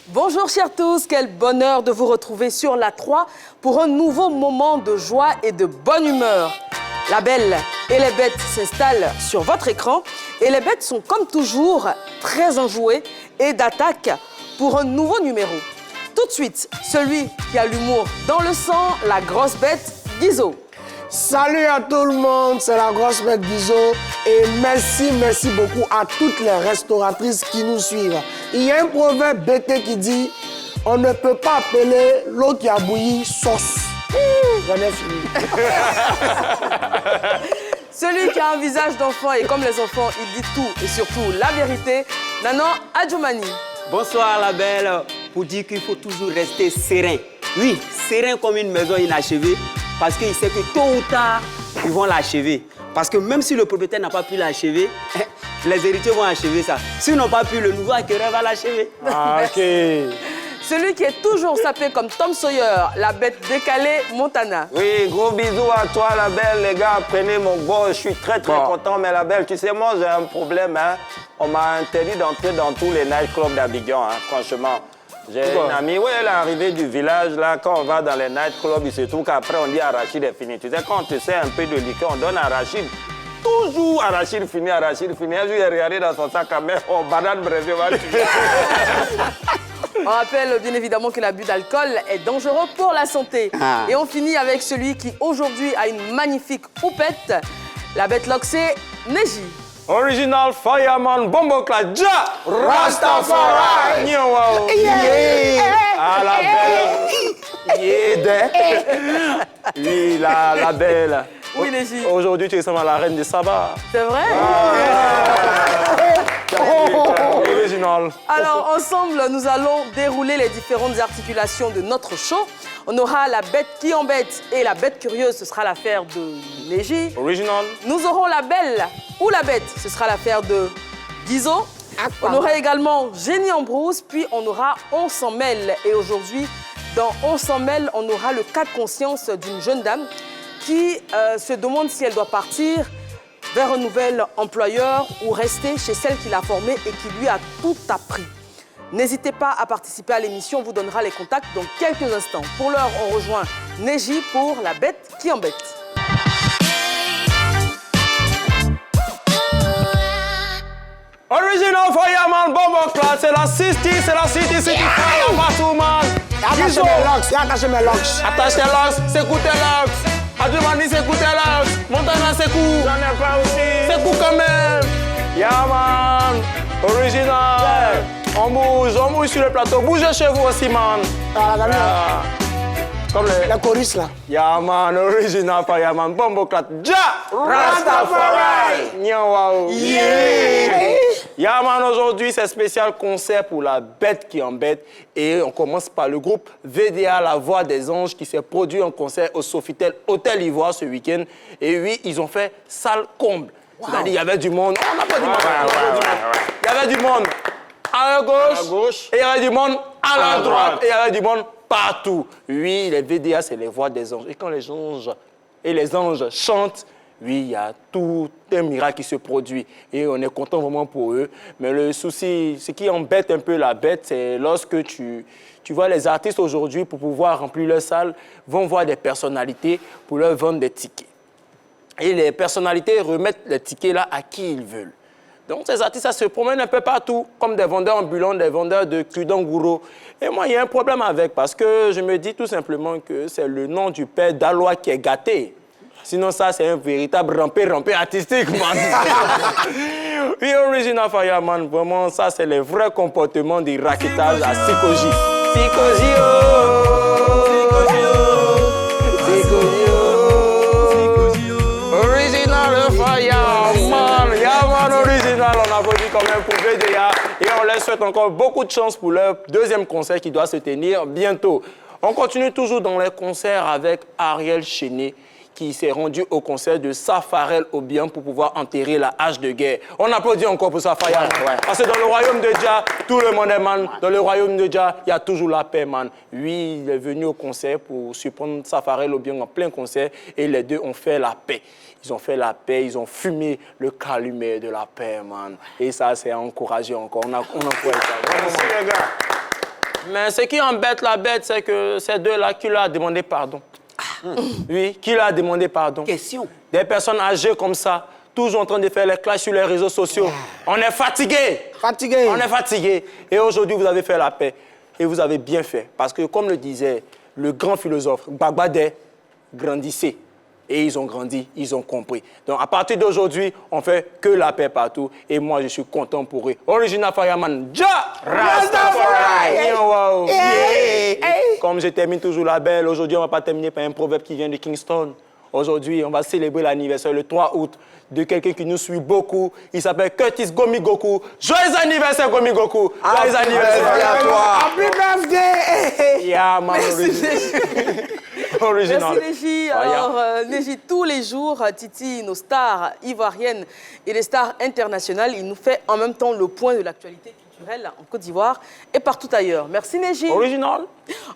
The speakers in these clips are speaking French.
Bonjour chers tous, quel bonheur de vous retrouver sur la 3 pour un nouveau moment de joie et de bonne humeur. La Belle et les Bêtes s'installent sur votre écran et les bêtes sont comme toujours très enjouées et d'attaque pour un nouveau numéro. Tout de suite, celui qui a l'humour dans le sang, la grosse bête Guizot. Salut à tout le monde, c'est la grosse bête Guizot et merci beaucoup à toutes les restauratrices qui nous suivent. Il y a un proverbe bêté qui dit « On ne peut pas appeler l'eau qui a bouilli sauce ». J'en ai fini. Celui qui a un visage d'enfant et comme les enfants, il dit tout et surtout la vérité, Nanon Adjoumani. Bonsoir la Belle, pour dire qu'il faut toujours rester serein. Oui, serein comme une maison inachevée, parce qu'il sait que tôt ou tard, ils vont l'achever. Parce que même si le propriétaire n'a pas pu l'achever, les héritiers vont achever ça. S'ils n'ont pas pu, le nouveau acquéreur va l'achever. Ah, ok. Celui qui est toujours sapé comme Tom Sawyer, la bête décalée Montana. Oui, gros bisous à toi, la Belle, les gars. Prenez mon bon, je suis très content. Mais la Belle, tu sais, moi, j'ai un problème. Hein. On m'a interdit d'entrer dans tous les nightclubs d'Abidjan, hein, franchement. J'ai une amie, oui, elle est arrivée du village, là, quand on va dans les nightclubs, il se trouve qu'après, on dit Arachide est fini. Tu sais, quand tu sais un peu de liqueur, on donne Arachide. Toujours Arachide fini, Arachide fini. Un jour, il est regardé dans son sac à main, oh, banane brésil, On rappelle bien évidemment que l'abus d'alcool est dangereux pour la santé. Et on finit avec celui qui aujourd'hui a une magnifique houppette, la bête loxée Neji. Original Fireman Bombo Kladja Rastafari. Ah, la Belle. Oui, la Belle. Oui, Neji. Aujourd'hui, tu ressembles à la reine de Saba. C'est vrai? Original. Alors, ensemble, nous allons dérouler les différentes articulations de notre show. On aura la bête qui embête et la bête curieuse, ce sera l'affaire de Neji. Original. Nous aurons la belle ou la bête, ce sera l'affaire de Guizot. On aura également Génie en brousse, puis on aura On s'en mêle. Et aujourd'hui, dans On s'en mêle, on aura le cas de conscience d'une jeune dame qui se demande si elle doit partir vers un nouvel employeur ou rester chez celle qui l'a formée et qui lui a tout appris. N'hésitez pas à participer à l'émission, on vous donnera les contacts dans quelques instants. Pour l'heure, on rejoint Neji pour la bête qui embête. Original Fireman Bombo Class, c'est la City Fire Batman. Attache mes locks. Attache tes locks, c'est coup tes locks. Adjoumani, c'est coup tes locks. Montana, c'est coup. J'en ai pas aussi. C'est coup quand même. Yeah man, original. On bouge sur le plateau. Bougez chez vous aussi, man. Comme la chorus là. Yeah man, original Fireman Bombo Class. Rastafari. Yeah man, aujourd'hui c'est spécial concert pour la bête qui embête. Et on commence par le groupe VDA, La Voix des Anges, qui s'est produit en concert au Sofitel Hôtel Ivoire ce week-end. Et oui, ils ont fait salle comble. C'est-à-dire, il y avait du monde. On n'a pas dit Il y avait du monde à la gauche, et il y avait du monde à la droite, et il y avait du monde partout. Oui, les VDA, c'est les voix des anges. Et quand les anges chantent, oui, il y a tout un miracle qui se produit. Et on est content vraiment pour eux. Mais le souci, ce qui embête un peu la bête, c'est lorsque tu vois les artistes aujourd'hui, pour pouvoir remplir leur salle, vont voir des personnalités pour leur vendre des tickets. Et les personnalités remettent les tickets là à qui ils veulent. Donc, ces artistes, ça se promènent un peu partout, comme des vendeurs ambulants, des vendeurs de Kudangouro. Et moi, il y a un problème avec, parce que je me dis tout simplement que c'est le nom du père d'Alois qui est gâté. Sinon, ça, c'est un véritable rampé artistique, man. Oui, Original Fireman, vraiment, ça, c'est les vrais comportements du raquetage à Sikoji. Sikoji, Original Fireman, original, on applaudit quand même pour VDA et on leur souhaite encore beaucoup de chance pour leur deuxième concert qui doit se tenir bientôt. On continue toujours dans les concerts avec Ariel Chéné qui s'est rendu au concert de Safarel Obiang pour pouvoir enterrer la hache de guerre. On applaudit encore pour Safarel. Parce que dans le royaume de Jah, tout le monde est man. Dans le royaume de Jah, il y a toujours la paix, man. Lui, il est venu au concert pour surprendre Safarel Obiang en plein concert et les deux ont fait la paix. Ils ont fait la paix, ils ont fumé le calumet de la paix, man. Et ça, c'est encouragé encore. On encourage ça. Merci, les gars. Mais ce qui embête la bête, c'est que ces deux-là, qui leur a demandé pardon? Oui, qui leur a demandé pardon? Question. Des personnes âgées comme ça, toujours en train de faire les clashs sur les réseaux sociaux. On est fatigué. Fatigué. On est fatigué. Et aujourd'hui, vous avez fait la paix. Et vous avez bien fait. Parce que, comme le disait le grand philosophe Bagbadé, grandissez. Et ils ont grandi, ils ont compris. Donc, à partir d'aujourd'hui, on fait que la paix partout. Et moi, je suis content pour eux. Original Fireman, Ja Rastafari! Wow. Hey. Comme je termine toujours la belle, aujourd'hui, on ne va pas terminer par un proverbe qui vient de Kingston. Aujourd'hui, on va célébrer l'anniversaire le 3 août de quelqu'un qui nous suit beaucoup. Il s'appelle Curtis Gomi-Goku. Joyeux anniversaire, Gomi-Goku! Joyeux anniversaire à toi! Happy birthday! Yeah, man. Original. Merci Neji. Alors, Neji, tous les jours, Titi, nos stars ivoiriennes et les stars internationales, il nous fait en même temps le point de l'actualité culturelle en Côte d'Ivoire et partout ailleurs. Merci Neji. Original.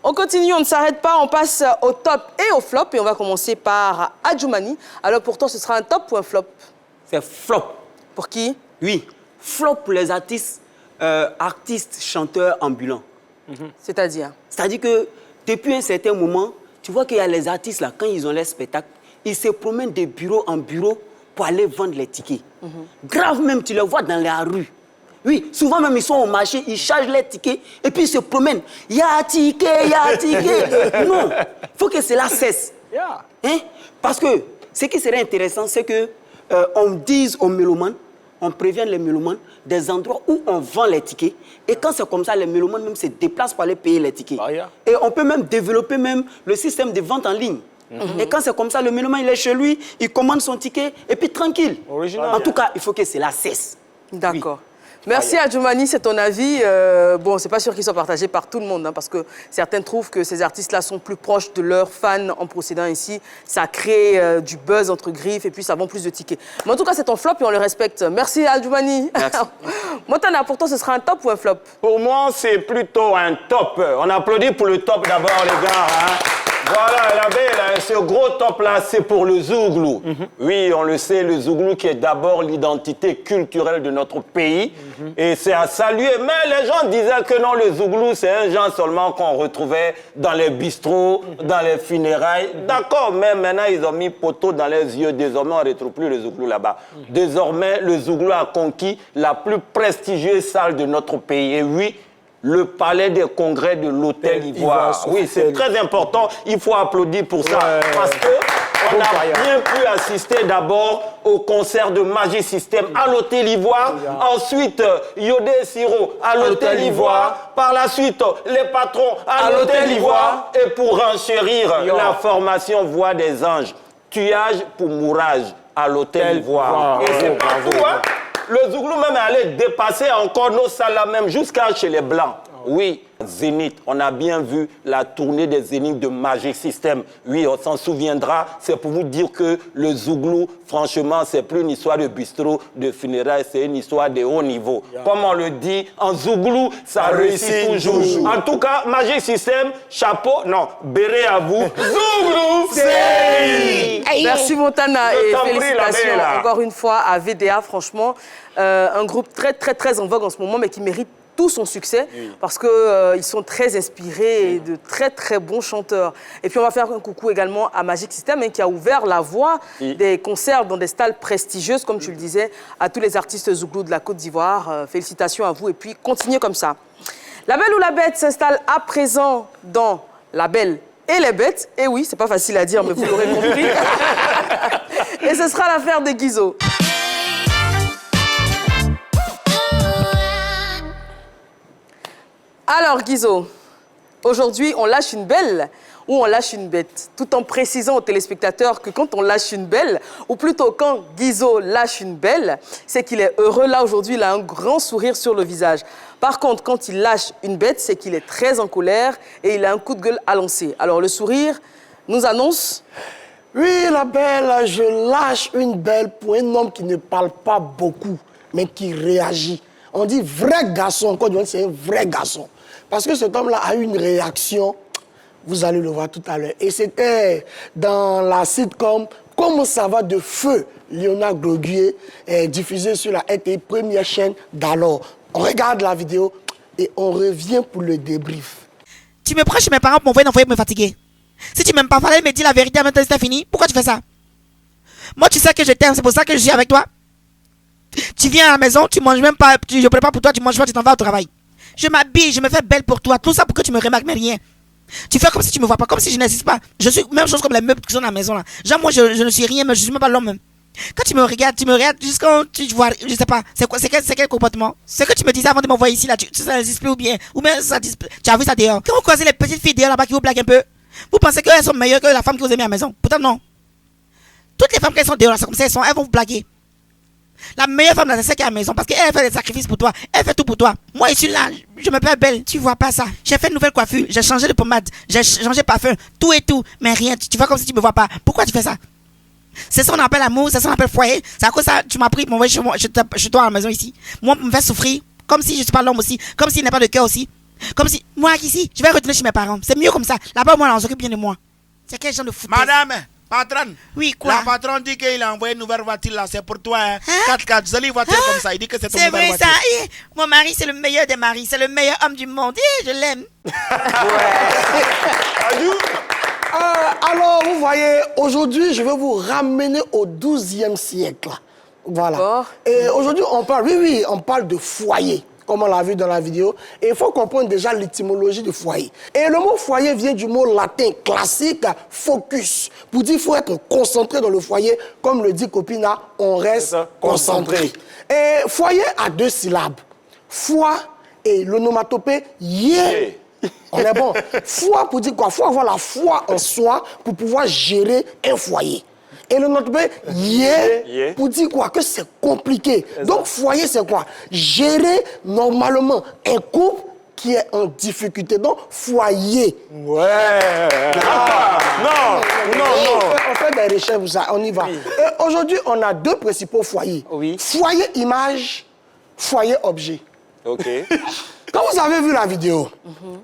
On continue, on ne s'arrête pas, on passe au top et au flop et on va commencer par Adjoumani. Alors pour toi, ce sera un top ou un flop? C'est flop. Pour qui? Oui, flop pour les artistes, chanteurs ambulants. C'est-à-dire? C'est-à-dire que depuis un certain moment, tu vois qu'il y a les artistes là, quand ils ont leur spectacle, ils se promènent de bureau en bureau pour aller vendre les tickets. Grave même, tu les vois dans la rue. Oui, souvent même ils sont au marché, ils chargent les tickets et puis ils se promènent. Il y a un ticket, il y a un ticket. Non, il faut que cela cesse. Yeah. Hein? Parce que ce qui serait intéressant, c'est que on dise aux mélomanes, on prévient les mélomanes des endroits où on vend les tickets. Et quand c'est comme ça, les mélomanes même se déplacent pour aller payer les tickets. Ah, yeah. Et on peut même développer même le système de vente en ligne. Et quand c'est comme ça, le mélomane, il est chez lui, il commande son ticket et puis tranquille. Original. En tout cas, il faut que cela cesse. D'accord. Merci Adjoumani, c'est ton avis. Bon, c'est pas sûr qu'il soit partagé par tout le monde, hein, parce que certains trouvent que ces artistes-là sont plus proches de leurs fans en procédant ici. Ça crée du buzz entre griffes et puis ça vend plus de tickets. Mais en tout cas, c'est ton flop et on le respecte. Merci Adjoumani. Merci. Montana, pour toi, ce sera un top ou un flop? Pour moi, c'est plutôt un top. On applaudit pour le top d'abord, les gars. Hein. Voilà, la belle, ce gros top-là, c'est pour le Zouglou. Oui, on le sait, le Zouglou qui est d'abord l'identité culturelle de notre pays. Et c'est à saluer. Mais les gens disaient que non, le Zouglou, c'est un genre seulement qu'on retrouvait dans les bistrots, dans les funérailles. D'accord, mais maintenant, ils ont mis poteau dans les yeux. Désormais, on ne retrouve plus le Zouglou là-bas. Désormais, le Zouglou a conquis la plus prestigieuse salle de notre pays. Et oui, le palais des congrès de l'Hôtel Ivoire. Oui, c'est très important. Il faut applaudir pour ça. Parce qu'on a bien pu assister d'abord au concert de Magic System à l'Hôtel Ivoire. Ensuite, Yodé Siro à l'Hôtel Ivoire. Par la suite, les patrons à l'Hôtel Ivoire. Et pour renchérir la formation Voix des Anges, tuage pour mourage à l'Hôtel Ivoire. Et c'est partout, hein? Le Zouglou même est allé dépasser encore nos salles là même jusqu'à chez les Blancs. Oui, Zénith, on a bien vu la tournée des Zénith de Magic System. Oui, on s'en souviendra. C'est pour vous dire que le Zouglou, franchement, c'est plus une histoire de bistrot, de funérailles, c'est une histoire de haut niveau. Comme on le dit, en Zouglou, ça réussit toujours. En tout cas, Magic System, chapeau, non, béret à vous. Zouglou, c'est... Merci Montana et félicitations encore une fois à VDA, franchement. Un groupe très en vogue en ce moment, mais qui mérite tout son succès parce qu'ils sont très inspirés et de très bons chanteurs. Et puis on va faire un coucou également à Magic System qui a ouvert la voie des concerts dans des salles prestigieuses, comme tu le disais, à tous les artistes Zouglou de la Côte d'Ivoire. Félicitations à vous et puis continuez comme ça. La Belle ou la Bête s'installe à présent dans La Belle et les Bêtes. Et oui, c'est pas facile à dire, mais vous l'aurez compris. Et ce sera l'affaire de Guizot. Alors, Guizot, aujourd'hui, on lâche une belle ou on lâche une bête, tout en précisant aux téléspectateurs que quand on lâche une belle, ou plutôt quand Guizot lâche une belle, c'est qu'il est heureux. Là, aujourd'hui, il a un grand sourire sur le visage. Par contre, quand il lâche une bête, c'est qu'il est très en colère et il a un coup de gueule à lancer. Alors, le sourire nous annonce... Oui, la belle, je lâche une belle pour un homme qui ne parle pas beaucoup, mais qui réagit. On dit vrai garçon, quand c'est un vrai garçon. Parce que cet homme-là a eu une réaction, vous allez le voir tout à l'heure. Et c'était dans la sitcom Comment ça va de feu, Léonard Gloguier, diffusé sur la RTI, première chaîne d'alors. On regarde la vidéo et on revient pour le débrief. Tu me prends chez mes parents pour m'envoyer pour me fatiguer. Si tu m'aimes pas, fallait me dire la vérité maintenant, c'est fini. Pourquoi tu fais ça? Moi, tu sais que je t'aime, c'est pour ça que je suis avec toi. Tu viens à la maison, tu manges même pas, je prépare pour toi, tu manges pas, tu t'en vas au travail. Je m'habille, je me fais belle pour toi. Tout ça pour que tu me remarques, mais rien. Tu fais comme si tu me vois pas, comme si je n'existe pas. Je suis même chose comme les meubles qui sont dans la maison là. Genre, moi, je ne suis rien, mais je suis même pas l'homme même. Quand tu me regardes jusqu'à tu vois, je sais pas, c'est quel comportement? C'est que tu me disais avant de m'envoyer ici là, ça n'existe plus ou bien, ou même ça tu as vu ça dehors. Quand vous croisez les petites filles dehors là-bas qui vous blaguent un peu, vous pensez qu'elles sont meilleures que la femme que vous aimez à la maison? Pourtant non. Toutes les femmes qui sont dehors là, c'est comme ça, elles vont vous blaguer. La meilleure femme, c'est celle qui est à la maison parce qu'elle fait des sacrifices pour toi. Elle fait tout pour toi. Moi, je suis là, je me fais belle. Tu vois pas ça. J'ai fait une nouvelle coiffure, j'ai changé de pommade, j'ai changé de parfum, tout et tout. Mais rien, tu vois comme si tu me vois pas. Pourquoi tu fais ça? C'est ça qu'on appelle amour, c'est ça qu'on appelle foyer. C'est à cause de ça tu m'as pris pour m'envoyer chez toi à la maison ici. Moi, me faire souffrir. Comme si je suis pas l'homme aussi. Comme s'il n'a pas de cœur aussi. Comme si, moi ici, je vais retourner chez mes parents. C'est mieux comme ça. Là-bas, moi, on s'occupe bien de moi. C'est quel genre de foutaise? Madame, patronne. Oui, quoi? La patronne dit qu'il a envoyé une nouvelle voiture là, c'est pour toi. Hein? 4x4, jolie voiture comme ça. Il dit que c'est ton C'est nouvelle vrai voiture. ça. Mon mari, c'est le meilleur des maris. C'est le meilleur homme du monde. Je l'aime. Alors, vous voyez, aujourd'hui, je vais vous ramener au XIIe siècle. Voilà. D'accord. Et aujourd'hui, on parle de foyer, comme on l'a vu dans la vidéo. Et il faut comprendre déjà l'étymologie du foyer. Et le mot foyer vient du mot latin classique, focus. Pour dire qu'il faut être concentré dans le foyer, comme le dit Copina, on reste concentré. Et foyer a 2 syllabes. Foi et l'onomatopée yé. On est bon. Foi pour dire quoi? Faut avoir la foi en soi pour pouvoir gérer un foyer. Et le notre yé pour dire quoi? Que c'est compliqué. Donc foyer c'est quoi? Gérer normalement un couple qui est en difficulté. Donc foyer. Ouais. Non. On fait des recherches pour ça, on y va. Et aujourd'hui, on a 2 principaux foyers. Oui. Foyer image, foyer objet. OK. Quand vous avez vu la vidéo,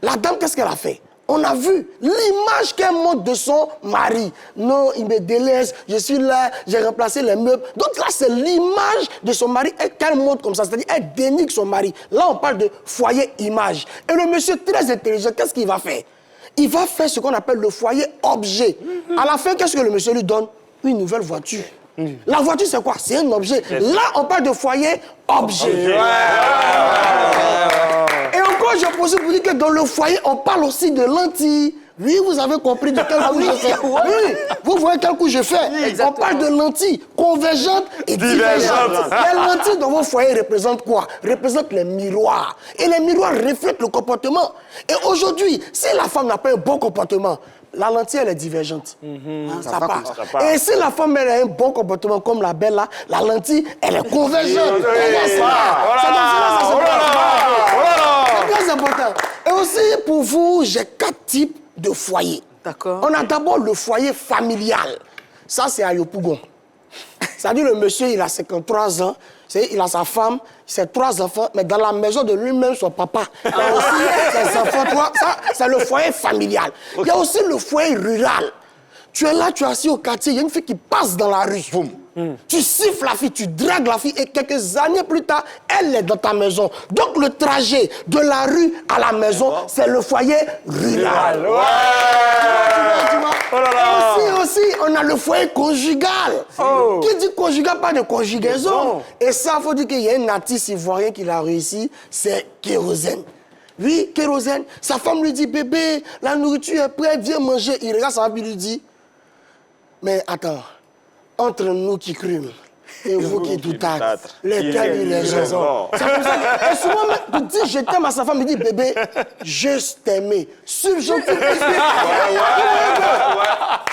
la dame, qu'est-ce qu'elle a fait? On a vu l'image qu'elle montre de son mari. Non, il me délaisse, je suis là, j'ai remplacé les meubles. Donc là, c'est l'image de son mari qu'elle montre comme ça. C'est-à-dire, elle dénigre son mari. Là, on parle de foyer image. Et le monsieur, très intelligent, qu'est-ce qu'il va faire? Il va faire ce qu'on appelle le foyer objet. À la fin, qu'est-ce que le monsieur lui donne? Une nouvelle voiture. La voiture, c'est quoi? C'est un objet. Là, on parle de foyer objet. Et encore, je précise pour dire que dans le foyer, on parle aussi de lentilles. Oui, vous avez compris de quel coup je fais. Oui, vous voyez quel coup je fais. On parle de lentilles convergentes et divergentes. Les lentilles dans vos foyers représentent quoi? Représentent les miroirs. Et les miroirs reflètent le comportement. Et aujourd'hui, si la femme n'a pas un bon comportement, la lentille, elle est divergente. Ça part. Et si la femme, elle a un bon comportement comme la belle là, la lentille, elle est convergente. C'est très important. Et aussi, pour vous, j'ai 4 types de foyers. D'accord. On a d'abord le foyer familial. Ça, c'est à Yopougon. C'est-à-dire, le monsieur, il a 53 ans. Il a sa femme, ses 3 enfants, mais dans la maison de lui-même, son papa. Il y a aussi ses enfants. Ça, c'est le foyer familial. Il y a aussi le foyer rural. Tu es là, tu es assis au quartier, il y a une fille qui passe dans la rue. Tu siffles la fille, tu dragues la fille, et quelques années plus tard, elle est dans ta maison. Donc, le trajet de la rue à la maison, c'est le foyer rural. Tu vois. Aussi, on a le foyer conjugal. Qui dit conjugal, pas de conjugaison. Et ça, il faut dire qu'il y a un artiste ivoirien qui l'a réussi, c'est Kérosène. Oui, Kérosène, sa femme lui dit, bébé, la nourriture est prête, viens manger. Il regarde sa femme, il lui dit, mais attends, entre nous qui crûmes et vous qui doutâtes, lesquels il les raisons. C'est comme ça. Et souvent, tu dis, je t'aime à sa femme, il dit, bébé, je t'aimais. Subjonctif.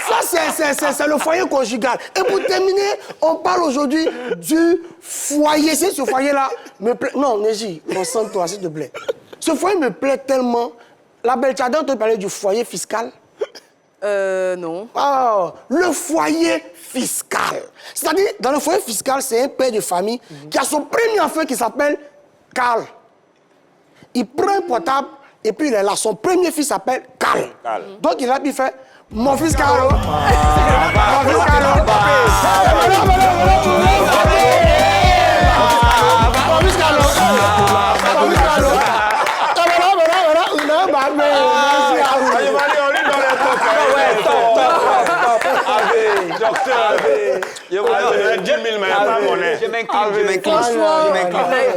Ça, c'est le foyer conjugal. Et pour terminer, on parle aujourd'hui du foyer. C'est ce foyer-là me plaît. Non, Néji, concentre-toi, s'il te plaît. Ce foyer me plaît tellement. La belle, tu as entendu parler du foyer fiscal? Non. Oh, le foyer fiscal. C'est-à-dire, dans le foyer fiscal, c'est un père de famille qui a son premier enfant qui s'appelle Carl. Il prend un portable et puis il est là. Son premier fils s'appelle Carl. Donc il a dit, il fait, mon fils Carl. Mon fils Carl. docteur. Je vous donne 10 000, mais il n'y a pas monnaie. Je m'incline. Franchement,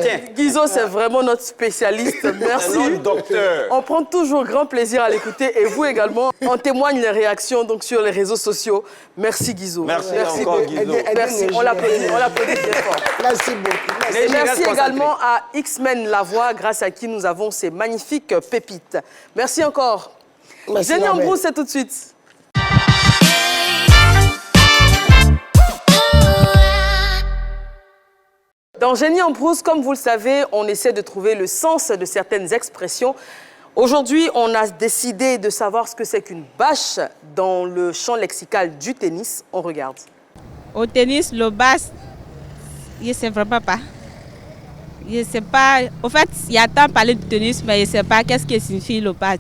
Tiens. Guizot, c'est vraiment notre spécialiste. Merci. Un docteur. On prend toujours grand plaisir à l'écouter et vous également. On témoigne les réactions donc, sur les réseaux sociaux. Merci Guizot. Merci encore, beaucoup. Guizot. Merci, on l'applaudit bien fort. Merci beaucoup. Et merci également à X-Men La Voix, grâce à qui nous avons ces magnifiques pépites. Merci encore. Merci, Génie en ma belle. brousse, c'est tout de suite. Dans Génie en brousse, comme vous le savez, on essaie de trouver le sens de certaines expressions. Aujourd'hui, on a décidé de savoir ce que c'est qu'une bâche dans le champ lexical du tennis. On regarde. Au tennis, le basse, je ne sais vraiment pas. Je ne sais pas. En fait, il y a tant parlé de tennis, mais je ne sais pas qu'est-ce que signifie le basse.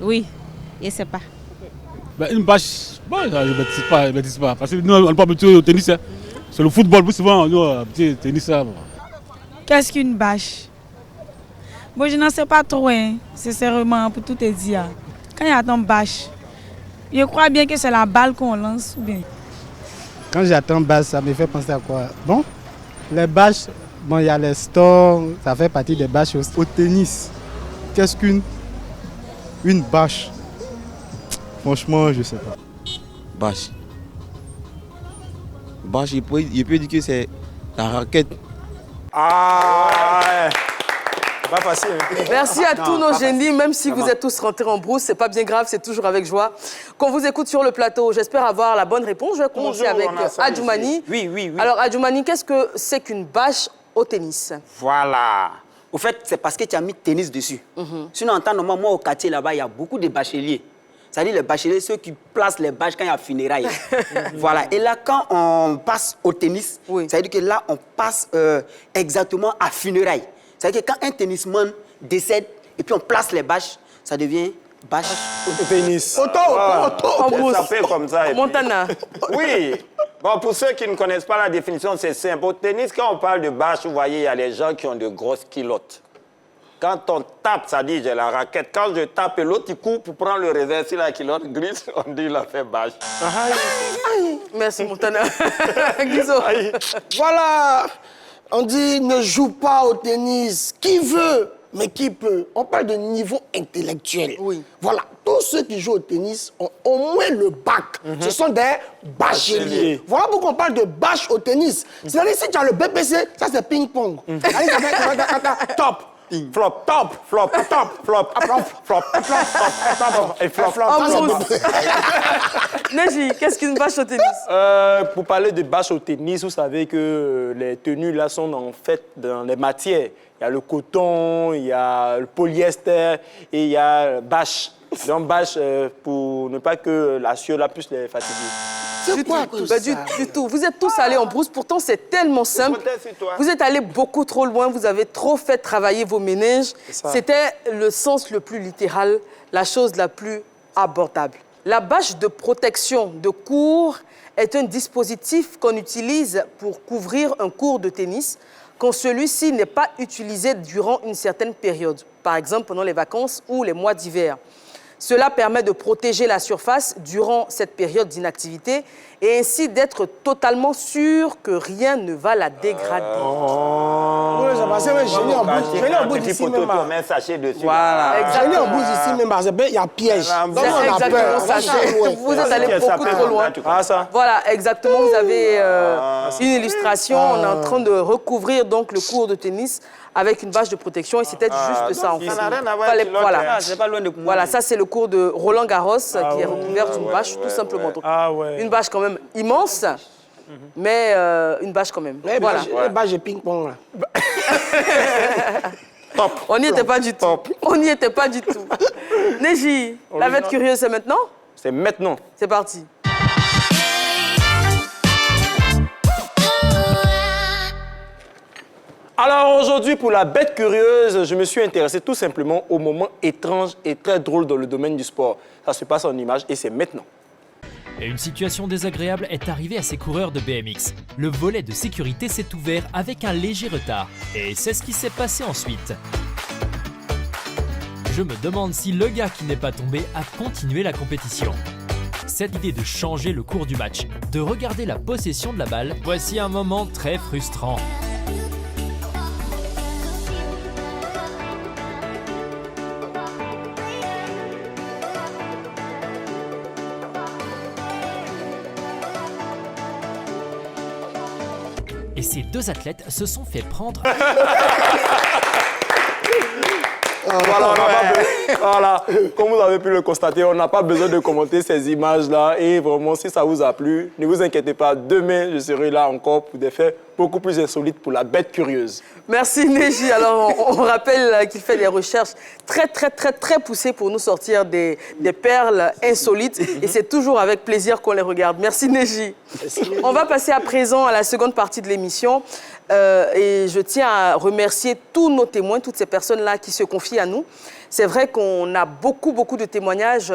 Oui, je ne sais pas. Ben, une bâche, bon, je ne maîtrise pas. Parce que nous, on parle plutôt au tennis. Hein. C'est le football, plus souvent, nous, petit tennis. Hein. Qu'est-ce qu'une bâche? Bon, je n'en sais pas trop, hein, sincèrement, pour tout te dire. Quand il y a tant bâche, je crois bien que c'est la balle qu'on lance ou bien. Quand j'attends bâche, ça me fait penser à quoi? Bon, les bâches, bon, il y a les stores, ça fait partie des bâches aussi. Au tennis, qu'est-ce qu'une bâche? Franchement, je ne sais pas. Bâche. Bâche, il peut dire que c'est la raquette. Ah, pas facile. Merci à tous nos génies, même si vous êtes tous rentrés en brousse, c'est pas bien grave, c'est toujours avec joie qu'on vous écoute sur le plateau. J'espère avoir la bonne réponse. Je vais commencer avec Adjoumani. Oui. Alors Adjoumani, qu'est-ce que c'est qu'une bâche au tennis? Voilà. Au fait, c'est parce que tu as mis tennis dessus. Sinon, en temps normal, moi, au quartier, là-bas, il y a beaucoup de bacheliers. C'est-à-dire les bacheliers, ceux qui placent les bâches quand il y a funérailles. Voilà. Et là, quand on passe au tennis, c'est-à-dire que là, on passe exactement à funérailles. C'est-à-dire que quand un tennisman décède et puis on place les bâches, ça devient bâche au tennis. En brousse. Ça fait comme ça. Et Montana. oui. Bon, pour ceux qui ne connaissent pas la définition, c'est simple. Au tennis, quand on parle de bâche, vous voyez, il y a les gens qui ont de grosses culottes. Quand on tape, ça dit j'ai la raquette. Quand je tape et l'autre, il court pour prendre le revers. Si la culotte glisse, on dit il a fait bâche. Merci Montana. Guizot. Voilà, on dit ne joue pas au tennis. Qui veut, mais qui peut. On parle de niveau intellectuel. Oui. Voilà, tous ceux qui jouent au tennis ont au moins le bac. Ce sont des bacheliers. Voilà pourquoi on parle de bâche au tennis. C'est-à-dire si tu as le BPC, ça c'est ping-pong. Allez, ça fait top. Flop, top, flop, top, flop, flop, flop, flop, et flop. En brousse. Neji, qu'est-ce qu'une bâche au tennis? Pour parler de bâche au tennis, vous savez que les tenues là sont en fait dans les matières. Il y a le coton, il y a le polyester et il y a bâche. Donc bâche pour ne pas que la sueur là puisse les fatiguer. C'est quoi tout ça? Du tout. Vous êtes tous allés en brousse, pourtant c'est tellement simple. Vous êtes allés beaucoup trop loin, vous avez trop fait travailler vos méninges. C'était le sens le plus littéral, la chose la plus abordable. La bâche de protection de cours est un dispositif qu'on utilise pour couvrir un court de tennis quand celui-ci n'est pas utilisé durant une certaine période, par exemple pendant les vacances ou les mois d'hiver. Cela permet de protéger la surface durant cette période d'inactivité et ainsi d'être totalement sûr que rien ne va la dégrader. Oui, c'est passé, oui, génie en bouche. Génie en bouche ici même. Tu mets un sachet dessus. Voilà, Génie en bouche ici même, parce qu'il y a piège. Donc C'est on a peur. exactement ça. Vous êtes allé beaucoup trop loin. Ah, ça. Voilà, exactement. Vous avez une illustration. On est en train de recouvrir donc le court de tennis avec une bâche de protection et c'était juste ça en fait. Ça n'a rien à voir avec l'autre, Voilà, hein. C'est pas loin de moi. voilà, ça c'est le cours de Roland Garros qui est recouvert d'une bâche tout simplement. Donc, une bâche quand même immense, mais une bâche quand même. Voilà. Les bâches de ping-pong là. Top. On n'y était pas du tout. On n'y était pas du tout. Neji, la bête curieuse, c'est maintenant? C'est maintenant. C'est parti. Alors aujourd'hui, pour la bête curieuse, je me suis intéressé tout simplement au moment étrange et très drôle dans le domaine du sport. Ça se passe en images et c'est maintenant. Et une situation désagréable est arrivée à ces coureurs de BMX. Le volet de sécurité s'est ouvert avec un léger retard. Et c'est ce qui s'est passé ensuite. Je me demande si le gars qui n'est pas tombé a continué la compétition. cette idée de changer le cours du match, de regarder la possession de la balle, voici un moment très frustrant. Et ces deux athlètes se sont fait prendre. Voilà, comme vous avez pu le constater, on n'a pas besoin de commenter ces images-là. Et vraiment, si ça vous a plu, ne vous inquiétez pas. Demain, je serai là encore pour des faits beaucoup plus insolites pour la bête curieuse. Merci Neji. Alors, on rappelle qu'il fait des recherches très poussées pour nous sortir des perles insolites. Et c'est toujours avec plaisir qu'on les regarde. Merci Neji. On va passer à présent à la seconde partie de l'émission. Et je tiens à remercier tous nos témoins, toutes ces personnes-là qui se confient à nous. C'est vrai qu'on a beaucoup de témoignages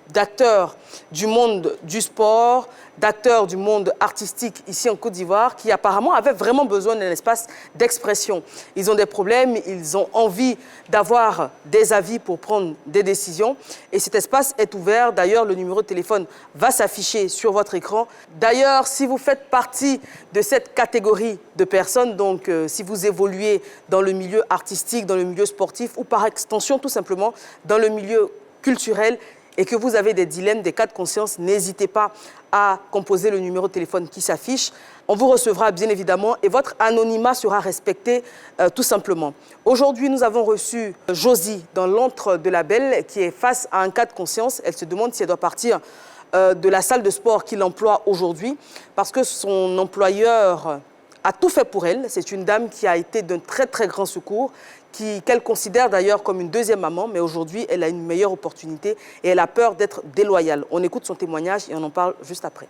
d'acteurs du monde du sport, d'acteurs du monde artistique ici en Côte d'Ivoire qui apparemment avaient vraiment besoin d'un espace d'expression. Ils ont des problèmes, ils ont envie d'avoir des avis pour prendre des décisions et cet espace est ouvert. D'ailleurs, le numéro de téléphone va s'afficher sur votre écran. D'ailleurs, si vous faites partie de cette catégorie de personnes, donc si vous évoluez dans le milieu artistique, dans le milieu sportif ou par extension tout simplement dans le milieu culturel et que vous avez des dilemmes, des cas de conscience, n'hésitez pas à composer le numéro de téléphone qui s'affiche. On vous recevra bien évidemment et votre anonymat sera respecté tout simplement. Aujourd'hui, nous avons reçu Josie dans l'antre de la Belle qui est face à un cas de conscience. Elle se demande si elle doit partir de la salle de sport qu'il emploie aujourd'hui parce que son employeur a tout fait pour elle. C'est une dame qui a été d'un très grand secours, qu'elle considère d'ailleurs comme une deuxième maman, mais aujourd'hui, elle a une meilleure opportunité et elle a peur d'être déloyale. On écoute son témoignage et on en parle juste après.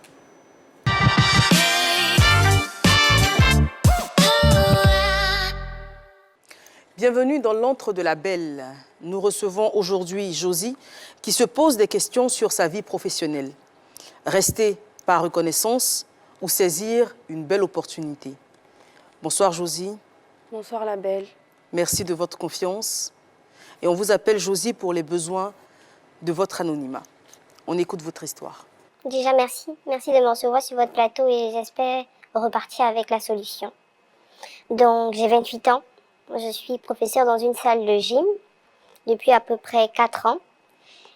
Bienvenue dans l'antre de la Belle. Nous recevons aujourd'hui Josie qui se pose des questions sur sa vie professionnelle. Rester par reconnaissance ou saisir une belle opportunité. Bonsoir Josie. Bonsoir la Belle. Merci de votre confiance. Et on vous appelle Josie pour les besoins de votre anonymat. On écoute votre histoire. Déjà merci. Merci de me recevoir sur votre plateau et j'espère repartir avec la solution. Donc j'ai 28 ans. Je suis professeure dans une salle de gym depuis à peu près 4 ans.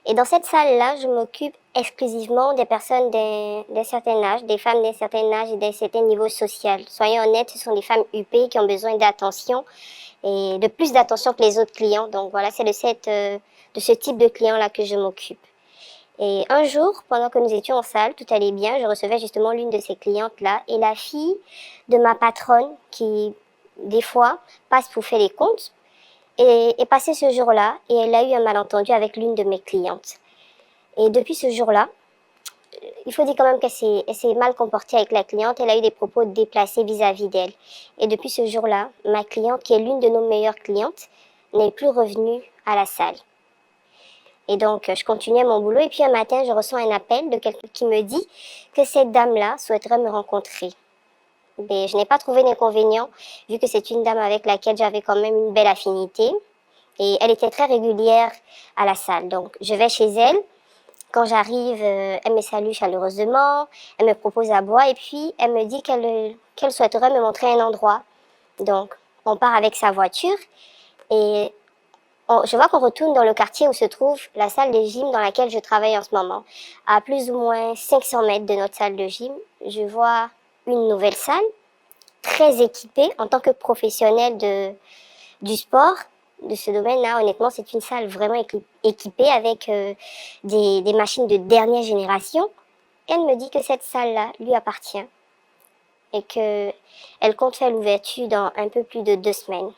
Et dans cette salle-là, je m'occupe exclusivement des personnes d'un certain âge, des femmes d'un certain âge et d'un certain niveau social. Soyons honnêtes, ce sont des femmes huppées qui ont besoin d'attention et de plus d'attention que les autres clients. Donc voilà, c'est de ce type de client-là que je m'occupe. Et un jour, pendant que nous étions en salle, tout allait bien, je recevais justement l'une de ces clientes-là et la fille de ma patronne qui, des fois, passe pour faire les comptes, est passée ce jour-là et elle a eu un malentendu avec l'une de mes clientes. Et depuis ce jour-là, il faut dire quand même qu'elle s'est mal comportée avec la cliente. Elle a eu des propos déplacés vis-à-vis d'elle. Et depuis ce jour-là, ma cliente, qui est l'une de nos meilleures clientes, n'est plus revenue à la salle. Et donc, je continuais mon boulot. Et puis un matin, je reçois un appel de quelqu'un qui me dit que cette dame-là souhaiterait me rencontrer. Mais je n'ai pas trouvé d'inconvénient, vu que c'est une dame avec laquelle j'avais quand même une belle affinité. Et elle était très régulière à la salle. Donc, je vais chez elle. Quand j'arrive, elle me salue chaleureusement, elle me propose à boire et puis elle me dit qu'elle souhaiterait me montrer un endroit. Donc, on part avec sa voiture et je vois qu'on retourne dans le quartier où se trouve la salle de gym dans laquelle je travaille en ce moment. À plus ou moins 500 mètres de notre salle de gym, je vois une nouvelle salle, très équipée en tant que professionnelle du sport. De ce domaine-là, honnêtement, c'est une salle vraiment équipée avec des machines de dernière génération. Elle me dit que cette salle-là lui appartient et qu'elle compte faire l'ouverture dans un peu plus de 2 semaines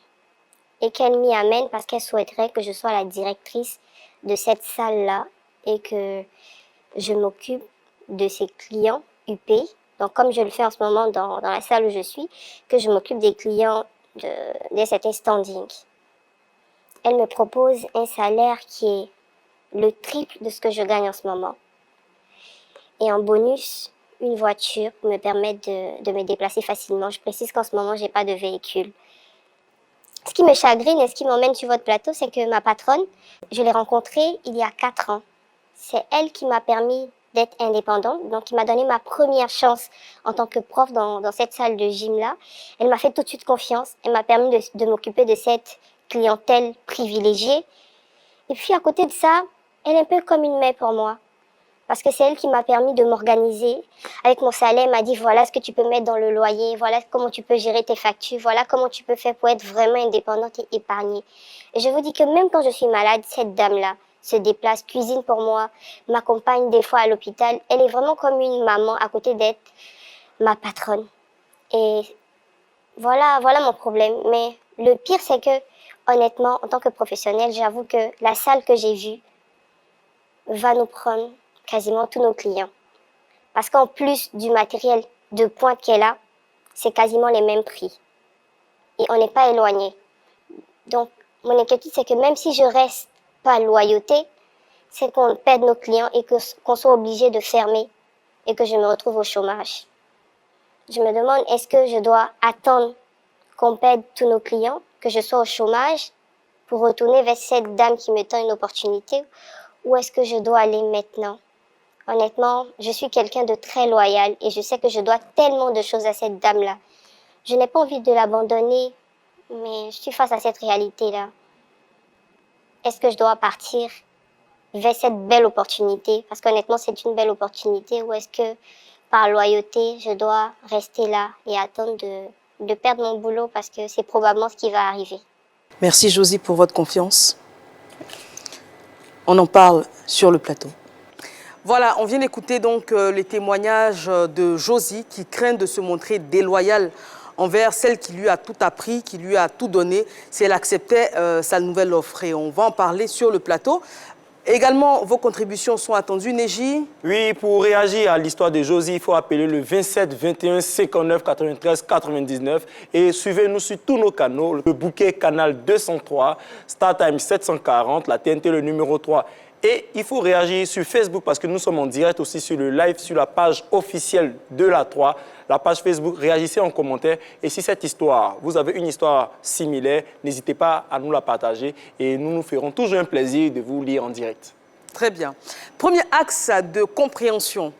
et qu'elle m'y amène parce qu'elle souhaiterait que je sois la directrice de cette salle-là et que je m'occupe de ses clients UP. Donc, comme je le fais en ce moment dans la salle où je suis, que je m'occupe des clients de certains standings. Elle me propose un salaire qui est le triple de ce que je gagne en ce moment. Et en bonus, une voiture pour me permettre de me déplacer facilement. Je précise qu'en ce moment, je n'ai pas de véhicule. Ce qui me chagrine et ce qui m'emmène sur votre plateau, c'est que ma patronne, je l'ai rencontrée il y a 4 ans. C'est elle qui m'a permis d'être indépendante. Donc, il m'a donné ma première chance en tant que prof dans cette salle de gym-là. Elle m'a fait tout de suite confiance. Elle m'a permis de m'occuper de cette clientèle privilégiée. Et puis, à côté de ça, elle est un peu comme une mère pour moi. Parce que c'est elle qui m'a permis de m'organiser. Avec mon salaire, elle m'a dit, voilà ce que tu peux mettre dans le loyer, voilà comment tu peux gérer tes factures, voilà comment tu peux faire pour être vraiment indépendante et épargner. Et je vous dis que même quand je suis malade, cette dame-là se déplace, cuisine pour moi, m'accompagne des fois à l'hôpital. Elle est vraiment comme une maman à côté d'être ma patronne. Et voilà mon problème. Mais le pire, c'est que, honnêtement, en tant que professionnelle, j'avoue que la salle que j'ai vue va nous prendre quasiment tous nos clients. Parce qu'en plus du matériel de pointe qu'elle a, c'est quasiment les mêmes prix. Et on n'est pas éloigné. Donc, mon inquiétude, c'est que même si je reste pas loyauté, c'est qu'on perde nos clients et qu'on soit obligé de fermer et que je me retrouve au chômage. Je me demande, est-ce que je dois attendre qu'on perde tous nos clients, que je sois au chômage pour retourner vers cette dame qui me tend une opportunité, ou est-ce que je dois aller maintenant? Honnêtement, je suis quelqu'un de très loyal et je sais que je dois tellement de choses à cette dame-là. Je n'ai pas envie de l'abandonner, mais je suis face à cette réalité-là. Est-ce que je dois partir vers cette belle opportunité? Parce qu'honnêtement, c'est une belle opportunité. Ou est-ce que, par loyauté, je dois rester là et attendre de perdre mon boulot parce que c'est probablement ce qui va arriver? Merci Josie pour votre confiance. On en parle sur le plateau. Voilà, on vient d'écouter donc les témoignages de Josie qui craint de se montrer déloyale envers celle qui lui a tout appris, qui lui a tout donné, si elle acceptait sa nouvelle offre. Et on va en parler sur le plateau. Également, vos contributions sont attendues. Neji? Oui, pour réagir à l'histoire de Josie, il faut appeler le 27 21 59 93 99 et suivez-nous sur tous nos canaux. Le bouquet canal 203, StarTime 740, la TNT le numéro 3. Et il faut réagir sur Facebook parce que nous sommes en direct aussi sur le live, sur la page officielle de la 3, la page Facebook. Réagissez en commentaire. Et si cette histoire, vous avez une histoire similaire, n'hésitez pas à nous la partager et nous nous ferons toujours un plaisir de vous lire en direct. Très bien. Premier axe de compréhension.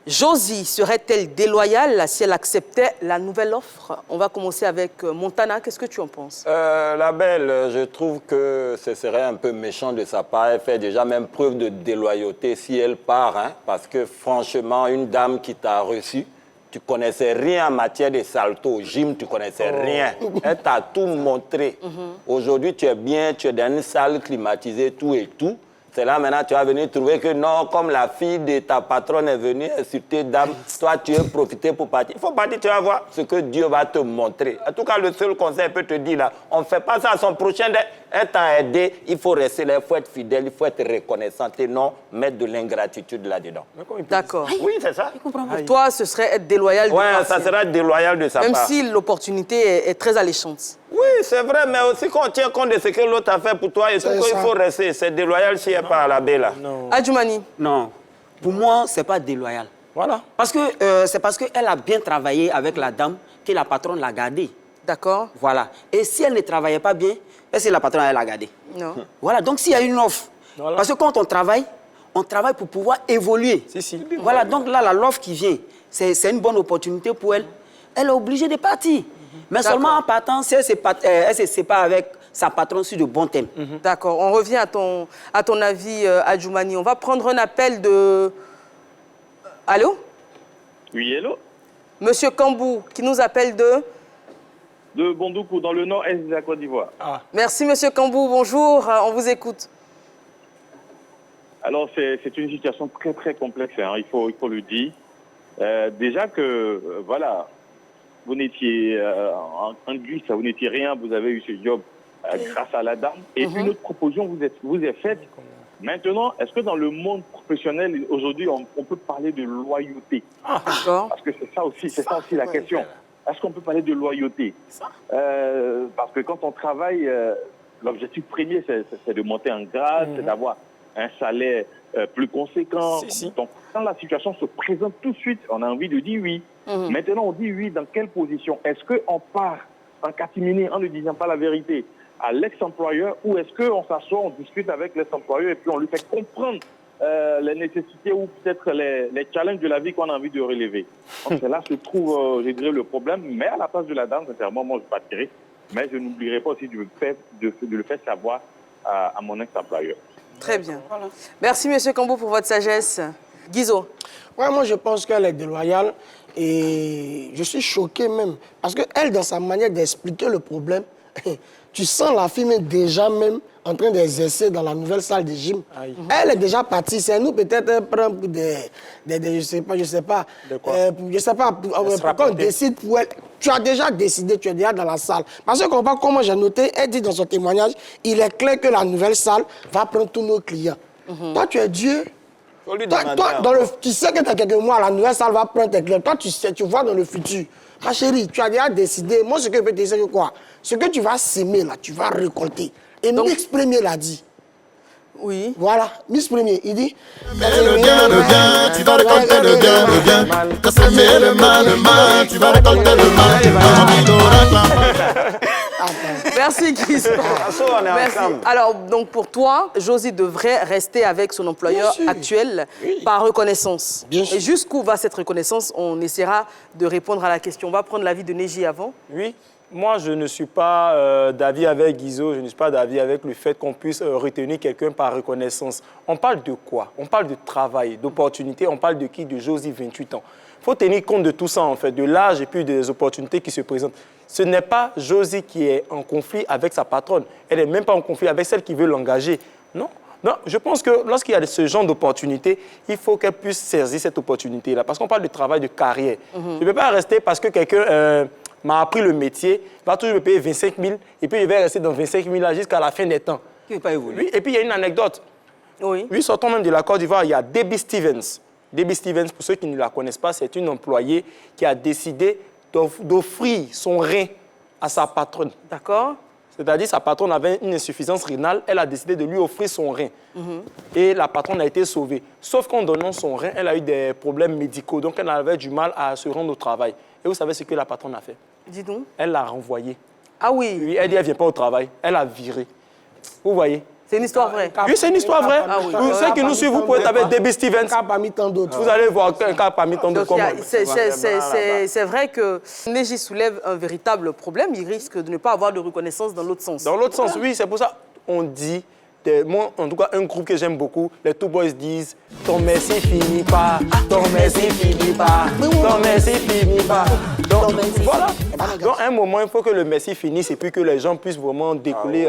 Josie serait-elle déloyale si elle acceptait la nouvelle offre? On va commencer avec Montana. Qu'est-ce que tu en penses? La belle, je trouve que ce serait un peu méchant de sa part. Elle fait déjà même preuve de déloyauté si elle part. Hein, parce que franchement, une dame qui t'a reçu, tu connaissais rien en matière de salto au gym, tu connaissais rien. Elle t'a tout montré. Aujourd'hui, tu es bien, tu es dans une salle climatisée, tout et tout. C'est là maintenant tu vas venir trouver que non, comme la fille de ta patronne est venue insulter dame, toi tu es profité pour partir. Il faut partir, tu vas voir ce que Dieu va te montrer. En tout cas, le seul conseil peut te dire là, on ne fait pas ça à son prochain. Elle t'a aidé, il faut rester là, il faut être fidèle, il faut être reconnaissant et non mettre de l'ingratitude là-dedans. D'accord. Oui, c'est ça. Pour toi, ce serait être déloyal. Oui, ça serait déloyal de sa part. Même si l'opportunité est très alléchante. Oui, c'est vrai, mais aussi qu'on tient compte de ce que l'autre a fait pour toi et tout il faut rester. C'est déloyal si elle n'est pas à la baie là. Adjoumani? Non. Pour moi, ce n'est pas déloyal. Voilà. Parce que c'est parce qu'elle a bien travaillé avec la dame que la patronne l'a gardée. D'accord. Voilà. Et si elle ne travaillait pas bien, est-ce que la patronne elle l'a gardée? Non. Voilà, donc s'il y a une offre, parce que quand on travaille pour pouvoir évoluer. Voilà, donc là, l'offre qui vient, c'est une bonne opportunité pour elle. Elle est obligée de partir. Mais seulement en partant, si elle se sépare avec sa patronne sur de bons thèmes. D'accord. On revient à ton avis, Adjoumani. On va prendre un appel de... Allô? Oui, hello. Monsieur Kambou, qui nous appelle de... De Bondoukou, dans le nord-est de la Côte d'Ivoire. Merci, monsieur Kambou. Bonjour, on vous écoute. Alors, c'est une situation très, très complexe, hein, il faut le dire. Déjà que, voilà, vous n'étiez en glisse, vous n'étiez rien, vous avez eu ce job grâce à la dame. Et une autre proposition vous est faite. Maintenant, est-ce que dans le monde professionnel, aujourd'hui, on peut parler de loyauté? Parce que c'est ça aussi la question. Est-ce qu'on peut parler de loyauté? Parce que quand on travaille, l'objectif premier, c'est de monter en grade, c'est d'avoir un salaire plus conséquent. Donc, quand la situation se présente tout de suite, on a envie de dire oui. Maintenant, on dit oui, dans quelle position? Est-ce qu'on part en catimini en ne disant pas la vérité à l'ex-employeur ou est-ce qu'on s'assoit, on discute avec l'ex-employeur et puis on lui fait comprendre les nécessités ou peut-être les challenges de la vie qu'on a envie de relever. Donc là se trouve, je dirais, le problème. Mais à la place de la dame, sincèrement, moi, je partirai. Mais je n'oublierai pas aussi de le faire savoir à mon ex-employeur. Très bien. Merci, M. Cambou, pour votre sagesse. Guizot. Ouais, moi, je pense qu'elle est déloyale et je suis choqué même. Parce qu'elle, dans sa manière d'expliquer le problème, tu sens la fille déjà même en train d'exercer dans la nouvelle salle de gym. Elle est déjà partie. C'est nous, peut-être, elle prend pour je sais pas. De quoi? Je sais pas, pourquoi on décide pour elle. Tu as déjà décidé, tu es déjà dans la salle. Parce que, comment j'ai noté, elle dit dans son témoignage, il est clair que la nouvelle salle va prendre tous nos clients. Toi, tu es Dieu. Toi, tu sais que dans quelques mois, la nouvelle salle va prendre tes clients. Toi, tu sais, tu vois dans le futur. Ma chérie, tu as déjà décidé. Moi, ce que je peux te dire, c'est que quoi? Ce que tu vas s'aimer, là, tu vas récolter. Et donc, Mix Premier l'a dit. Oui. Voilà, Mix Premier, il dit... Le bien, tu vas récolter le bien. Quand c'est le mal, tu vas récolter le mal. Merci, Guizot. Merci. Alors, donc pour toi, Josie devrait rester avec son employeur actuel par reconnaissance. Et jusqu'où va cette reconnaissance? On essaiera de répondre à la question. On va prendre l'avis de Neji avant. Oui. Moi, je ne suis pas d'avis avec Guizot, je ne suis pas d'avis avec le fait qu'on puisse retenir quelqu'un par reconnaissance. On parle de quoi? On parle de travail, d'opportunités, on parle de qui? De Josie, 28 ans. Il faut tenir compte de tout ça, en fait, de l'âge et puis des opportunités qui se présentent. Ce n'est pas Josie qui est en conflit avec sa patronne. Elle n'est même pas en conflit avec celle qui veut l'engager. Non. Non, je pense que lorsqu'il y a ce genre d'opportunité, il faut qu'elle puisse saisir cette opportunité-là. Parce qu'on parle de travail, de carrière. Je ne peux pas rester parce que quelqu'un m'a appris le métier, va toujours me payer 25 000 et puis je vais rester dans 25 000 là jusqu'à la fin des temps. Qui ne veut pas évoluer. Oui, et puis il y a une anecdote. Oui, sortant même de la Côte d'Ivoire, il y a Debbie Stevens. Debbie Stevens, pour ceux qui ne la connaissent pas, c'est une employée qui a décidé d'offrir son rein à sa patronne. D'accord. C'est-à-dire sa patronne avait une insuffisance rénale, elle a décidé de lui offrir son rein. Et la patronne a été sauvée. Sauf qu'en donnant son rein, elle a eu des problèmes médicaux, donc elle avait du mal à se rendre au travail. Et vous savez ce que la patronne a fait? Dis donc. Elle l'a renvoyée. Ah oui? Oui, elle dit, elle ne vient pas au travail. Elle a viré. Vous voyez? C'est une histoire vraie? Oui, c'est une histoire vraie. Ah oui. Ceux qui nous suivent, vous pouvez taper Debbie Stevens. Un cas parmi tant d'autres. Vous allez voir un cas parmi tant d'autres. C'est vrai que Neji soulève un véritable problème. Il risque de ne pas avoir de reconnaissance dans l'autre sens. Dans l'autre sens, oui. C'est pour ça qu'on dit... Moi, en tout cas, un groupe que j'aime beaucoup, les Two Boys disent « Ton merci finit pas, ton merci finit pas, ton merci finit pas ». Donc, voilà. Donc, à un moment, il faut que le merci finisse et puis que les gens puissent vraiment décoller,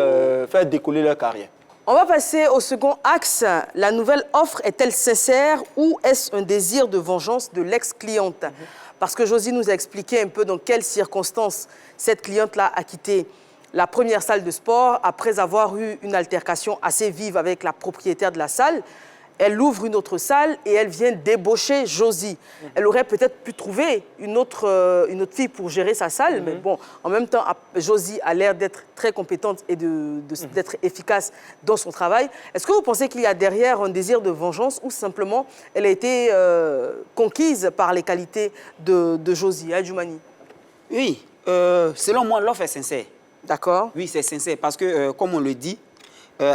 faire décoller leur carrière. On va passer au second axe. La nouvelle offre est-elle sincère ou est-ce un désir de vengeance de l'ex-cliente? Parce que Josie nous a expliqué un peu dans quelles circonstances cette cliente-là a quitté la première salle de sport après avoir eu une altercation assez vive avec la propriétaire de la salle. Elle ouvre une autre salle et elle vient débaucher Josie. Elle aurait peut-être pu trouver une autre fille pour gérer sa salle, mais bon, en même temps, Josie a l'air d'être très compétente et d'être efficace dans son travail. Est-ce que vous pensez qu'il y a derrière un désir de vengeance ou simplement elle a été conquise par les qualités de Josie, hein, Djoumani? Oui, selon moi, l'offre est sincère. D'accord. Oui, c'est sincère parce que, comme on le dit,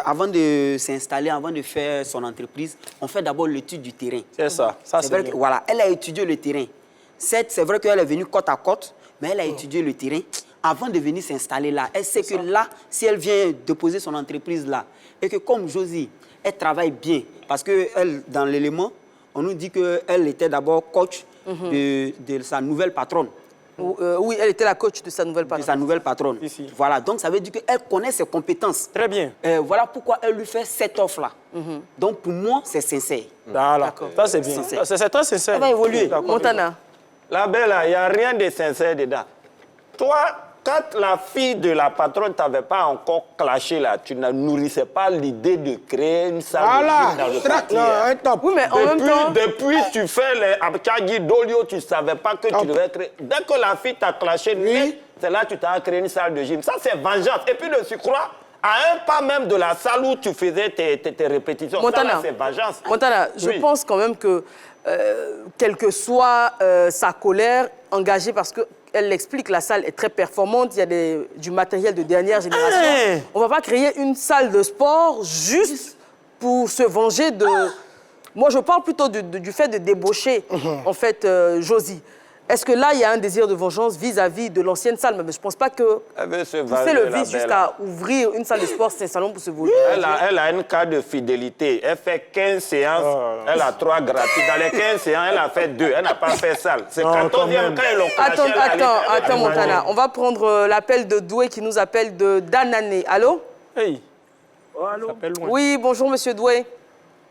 avant de s'installer, avant de faire son entreprise, on fait d'abord l'étude du terrain. C'est ça. C'est vrai que, voilà, elle a étudié le terrain. C'est vrai qu'elle est venue côte à côte, mais elle a étudié le terrain avant de venir s'installer là. Elle sait que là, si elle vient déposer son entreprise là, et que comme Josie, elle travaille bien, parce que elle, dans l'élément, on nous dit qu'elle était d'abord coach de sa nouvelle patronne. Oui, elle était la coach de sa nouvelle patronne. De sa nouvelle patronne. Ici. Voilà, donc ça veut dire qu'elle connaît ses compétences. Très bien. Voilà pourquoi elle lui fait cette offre-là. Donc pour moi, c'est sincère. D'accord. Ça, c'est bien. C'est très sincère. Elle va évoluer. Montana. La belle, il n'y a rien de sincère dedans. Toi, quand la fille de la patronne ne t'avait pas encore clashé là, tu ne nourrissais pas l'idée de créer une salle de gym dans le quartier. Oui, mais en même temps... Depuis tu fais les Abkagi Dolio, tu ne savais pas que tu devais créer. Dès que la fille t'a clashé, c'est là que tu t'as créé une salle de gym. Ça, c'est vengeance. Et puis le surcroît, à un pas même de la salle où tu faisais tes répétitions, Montana, c'est vengeance. Montana, je pense quand même que, quelle que soit sa colère, engagée parce que elle l'explique, la salle est très performante, il y a du matériel de dernière génération. On ne va pas créer une salle de sport juste pour se venger Moi, je parle plutôt du fait de débaucher, en fait, Josie. Est-ce que là, il y a un désir de vengeance vis-à-vis de l'ancienne salle? Mais je ne pense pas que pousser le vice jusqu'à ouvrir une salle de sport, c'est un salon pour se voler. Elle a une carte de fidélité. Elle fait 15 séances, elle a 3 gratuits. Dans les 15 séances, elle a fait 2. Elle n'a pas fait salle. C'est 14e quand ils l'ont craché. Attends, Montana. On va prendre l'appel de Doué qui nous appelle de Danané. Allô? Hey. Oh, allô? Oui, bonjour, monsieur Doué.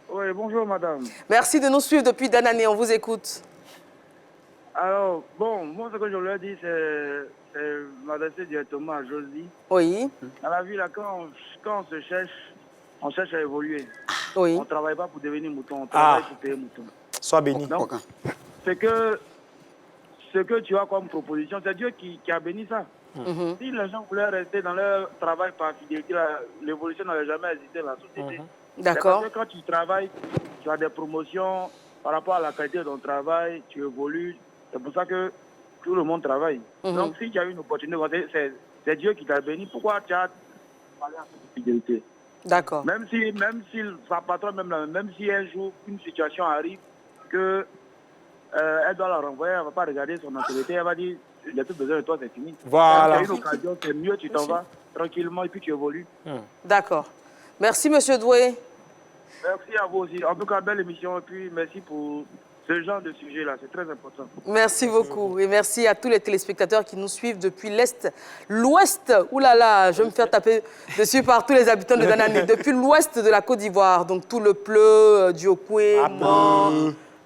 Oui, bonjour, madame. Merci de nous suivre depuis Danané. On vous écoute. Alors, bon, moi, ce que je leur dis, c'est m'adresser directement à Josie. Oui. Dans la vie, là, quand on se cherche, on cherche à évoluer. Oui. On ne travaille pas pour devenir mouton, on travaille pour payer mouton. Sois béni. Donc, ce que tu as comme proposition, c'est Dieu qui a béni ça. Si les gens voulaient rester dans leur travail par fidélité, l'évolution n'aurait jamais existé dans la société. D'accord. Parce que quand tu travailles, tu as des promotions par rapport à la qualité de ton travail, tu évolues. C'est pour ça que tout le monde travaille. Donc, si tu as une opportunité, c'est Dieu qui t'a béni. Pourquoi tu as parlé à cette fidélité? D'accord. Même si sa patronne, même si un jour une situation arrive que elle doit la renvoyer, elle ne va pas regarder son autorité, elle va dire « j'ai plus besoin de toi, c'est fini ». Voilà. Si tu as une occasion, c'est mieux, tu t'en vas tranquillement et puis tu évolues. D'accord. Merci, monsieur Doué. Merci à vous aussi. En tout cas, belle émission et puis merci pour ce genre de sujet-là, c'est très important. Merci beaucoup et merci à tous les téléspectateurs qui nous suivent depuis l'Est, l'Ouest. Ouh là là, je vais me faire taper dessus par tous les habitants de Danané. Depuis l'Ouest de la Côte d'Ivoire, donc tout le Pleu, Diokoué, Mans,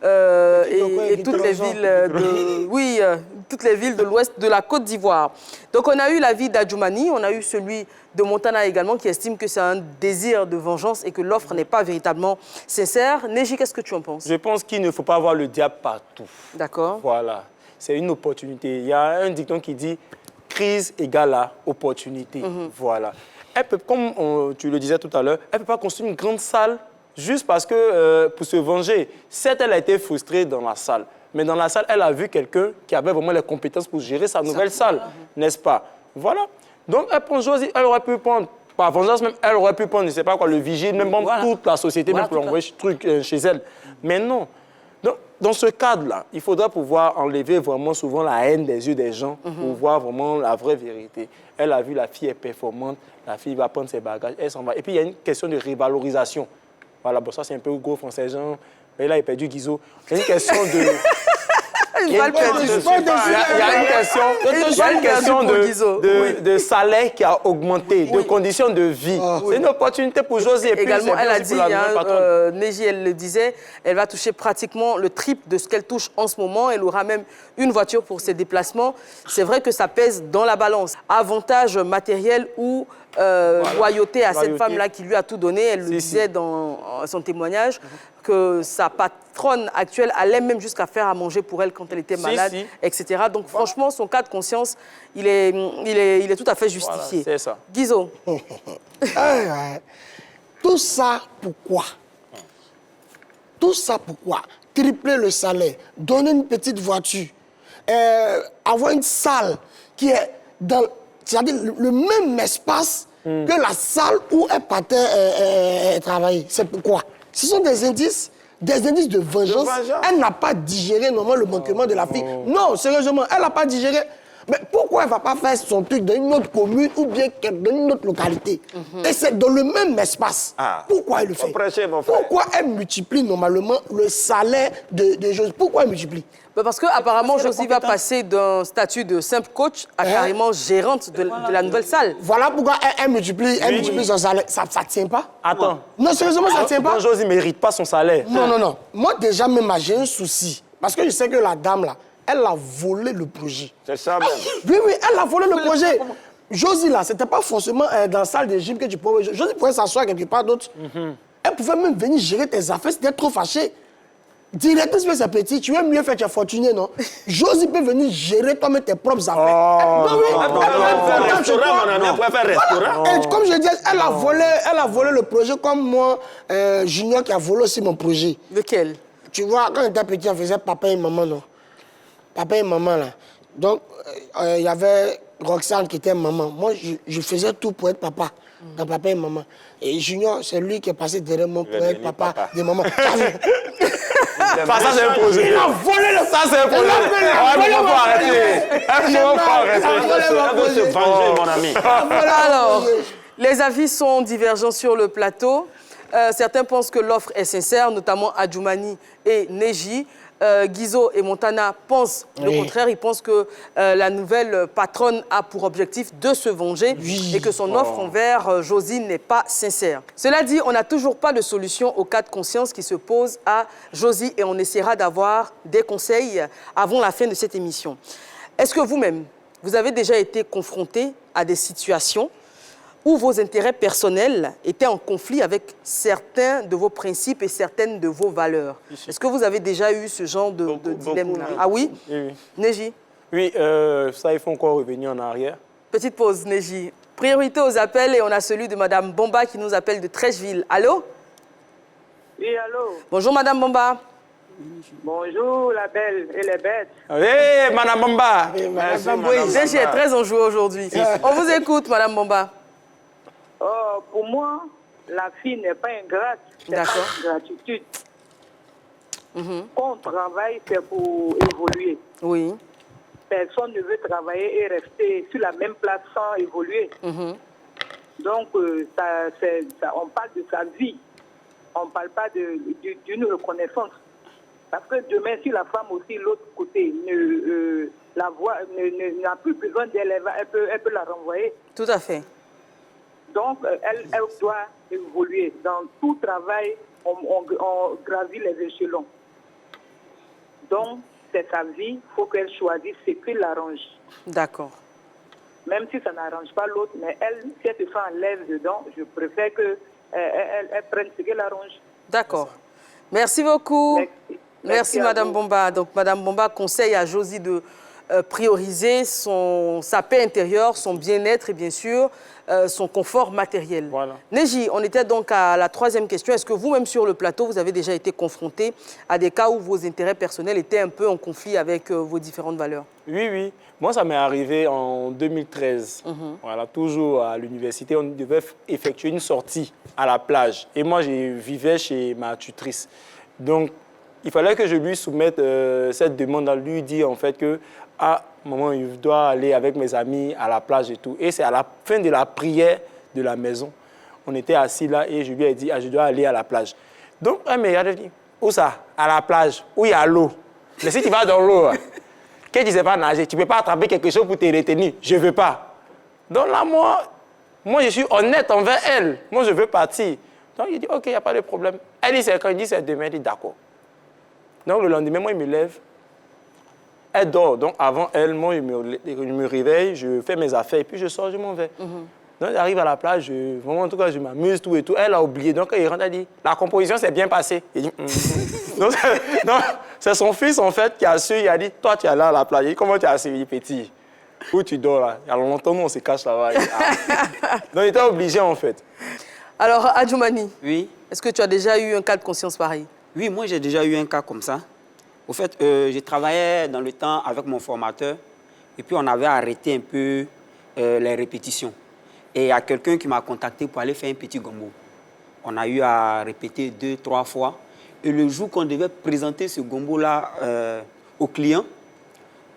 et toutes les villes de, toutes les villes de l'Ouest de la Côte d'Ivoire. Donc on a eu l'avis d'Adjoumani, on a eu celui de Montana également qui estime que c'est un désir de vengeance et que l'offre n'est pas véritablement sincère. Neji, qu'est-ce que tu en penses? Je pense qu'il ne faut pas avoir le diable partout. D'accord. Voilà, c'est une opportunité. Il y a un dicton qui dit « crise égale à opportunité ». Voilà. Elle peut, comme tu le disais tout à l'heure, elle ne peut pas construire une grande salle juste parce que, pour se venger. Certes, elle a été frustrée dans la salle, mais dans la salle, elle a vu quelqu'un qui avait vraiment les compétences pour gérer sa nouvelle salle, n'est-ce pas? Voilà. Donc, elle prend Josie, elle aurait pu prendre, par vengeance même, elle aurait pu prendre, je ne sais pas quoi, le vigile, même toute la société, même pour envoyer truc chez elle. Mais non. Donc, dans ce cadre-là, il faudra pouvoir enlever vraiment souvent la haine des yeux des gens pour voir vraiment la vraie vérité. Elle a vu la fille est performante, la fille va prendre ses bagages, elle s'en va. Et puis, il y a une question de revalorisation. Voilà, bon, ça, c'est un peu gros français, genre. Mais là, il a perdu Guizot. Il y a une question de... Il y a une question de salaire qui a augmenté, de conditions de vie. C'est une opportunité pour Josie. Également, elle a dit, Neji, elle le disait, elle va toucher pratiquement le triple de ce qu'elle touche en ce moment. Elle aura même une voiture pour ses déplacements. C'est vrai que ça pèse dans la balance. Avantage matériel ou loyauté à cette femme-là qui lui a tout donné. Elle le disait dans son témoignage que sa patronne actuelle allait même jusqu'à faire à manger pour elle quand elle était malade, etc. Donc franchement, son cas de conscience, il est tout à fait justifié. Voilà, c'est ça. Guizot. Tout ça, pourquoi? Tout ça, pourquoi? Tripler le salaire, donner une petite voiture, avoir une salle qui est dans... C'est-à-dire le même espace que la salle où elle partait travailler. C'est pourquoi? Ce sont des indices de vengeance. Elle n'a pas digéré normalement le manquement de la fille. Non, sérieusement, elle n'a pas digéré. Mais pourquoi elle ne va pas faire son truc dans une autre commune ou bien dans une autre localité? Et c'est dans le même espace. Pourquoi elle le fait? Pourquoi elle multiplie normalement le salaire de Josie? Pourquoi elle multiplie? Parce qu'apparemment, Josie va passer d'un statut de simple coach à carrément gérante de la nouvelle salle. Voilà pourquoi elle multiplie son salaire. Ça ne tient pas. Attends. Non, sérieusement, ça ne tient pas. Josie ne mérite pas son salaire. Non, non, non. Moi, déjà, même, j'ai un souci. Parce que je sais que la dame, là, elle a volé le projet. C'est ça, même. Oui, oui, elle a volé le projet. Josie, là, c'était pas forcément dans la salle de gym que tu pouvais... Josie pouvait s'asseoir quelque part d'autre. Elle pouvait même venir gérer tes affaires si tu es trop fâché. Directrice, c'est petit, tu veux mieux faire, tu es fortuné, non? Josie peut venir gérer toi-même tes propres affaires. Comme je dis, elle a volé le projet comme moi, Junior qui a volé aussi mon projet. Lequel? Tu vois, quand on était petit, on faisait papa et maman, non? Papa et maman, là. Donc, il y avait Roxane qui était maman. Moi, je faisais tout pour être papa. de papa et maman. Et Junior, c'est lui qui est passé derrière moi pour être papa de maman. Ça, c'est imposé. Il a volé le... Ça, c'est imposé. Il faut arrêter. Alors, les avis sont divergents sur le plateau. Certains pensent que l'offre est sincère, notamment Adjoumani et Neji. Guizo et Montana pensent le contraire. Ils pensent que la nouvelle patronne a pour objectif de se venger et que son offre envers Josie n'est pas sincère. Cela dit, on n'a toujours pas de solution au cas de conscience qui se pose à Josie et on essaiera d'avoir des conseils avant la fin de cette émission. Est-ce que vous-même, vous avez déjà été confronté à des situations où vos intérêts personnels étaient en conflit avec certains de vos principes et certaines de vos valeurs? Est-ce que vous avez déjà eu ce genre de dilemme-là? Ah oui? Oui. Neji? Oui, ça, il faut encore revenir en arrière. Petite pause, Neji. Priorité aux appels et on a celui de Madame Bomba qui nous appelle de Trècheville. Allô? Oui, allô? Bonjour, Madame Bomba. Bonjour, la belle et les bêtes. Hé, Madame Bomba. Neji est très enjoué aujourd'hui. On vous écoute, Madame Bomba. Oh, pour moi, la fille n'est pas ingrate, c'est pas une gratitude. Quand on travaille, c'est pour évoluer. Oui. Personne ne veut travailler et rester sur la même place sans évoluer. Donc, on parle de sa vie. On ne parle pas d'une reconnaissance. Parce que demain, si la femme aussi, l'autre côté, n'a plus besoin d'elle, elle peut la renvoyer. Tout à fait. Donc, elle doit évoluer. Dans tout travail, on gravit les échelons. Donc, c'est sa vie, il faut qu'elle choisisse ce qui l'arrange. D'accord. Même si ça n'arrange pas l'autre, mais elle, si elle se sent à l'aise dedans, je préfère qu'elle prenne ce qui l'arrange. D'accord. Merci beaucoup. Merci Madame Bomba. Donc, Madame Bomba conseille à Josie de prioriser sa paix intérieure, son bien-être et bien sûr son confort matériel. Voilà. Neji, on était donc à la troisième question. Est-ce que vous-même sur le plateau, vous avez déjà été confronté à des cas où vos intérêts personnels étaient un peu en conflit avec vos différentes valeurs? Oui, oui. Moi, ça m'est arrivé en 2013. Voilà, toujours à l'université, on devait effectuer une sortie à la plage. Et moi, je vivais chez ma tutrice. Donc, il fallait que je lui soumette cette demande, à lui dire en fait que maman, je dois aller avec mes amis à la plage et tout. Et c'est à la fin de la prière de la maison. On était assis là et je lui ai dit, je dois aller à la plage. Donc, elle m'a dit, où ça? À la plage, où il y a l'eau. Mais si tu vas dans l'eau, que tu ne sais pas nager, tu ne peux pas attraper quelque chose pour te retenir. Je ne veux pas. Donc là, moi, je suis honnête envers elle. Moi, je veux partir. Donc, il dit, OK, il n'y a pas de problème. Elle dit, c'est quand il dit, c'est demain, il dit, d'accord. Donc, le lendemain, moi, il me lève. Elle dort. Donc, avant elle, moi, je me réveille, je fais mes affaires, et puis je sors, je m'en vais. Donc, j'arrive à la plage, vraiment, en tout cas, je m'amuse, tout et tout. Elle a oublié. Donc, quand il rentre, elle dit, la composition s'est bien passée. Il dit, Donc, c'est son fils, en fait, qui a su, il a dit, toi, tu es là à la plage. Il dit, comment tu as su? Il dit, petit, où tu dors là? Il y a longtemps, nous, on se cache là-bas. Donc, il était obligé, en fait. Alors, Adjoumani, oui. Est-ce que tu as déjà eu un cas de conscience pareil? Oui, moi, j'ai déjà eu un cas comme ça. Au fait, je travaillais dans le temps avec mon formateur et puis on avait arrêté un peu les répétitions. Et il y a quelqu'un qui m'a contacté pour aller faire un petit gombo. On a eu à répéter 2-3 fois. Et le jour qu'on devait présenter ce gombo-là au client,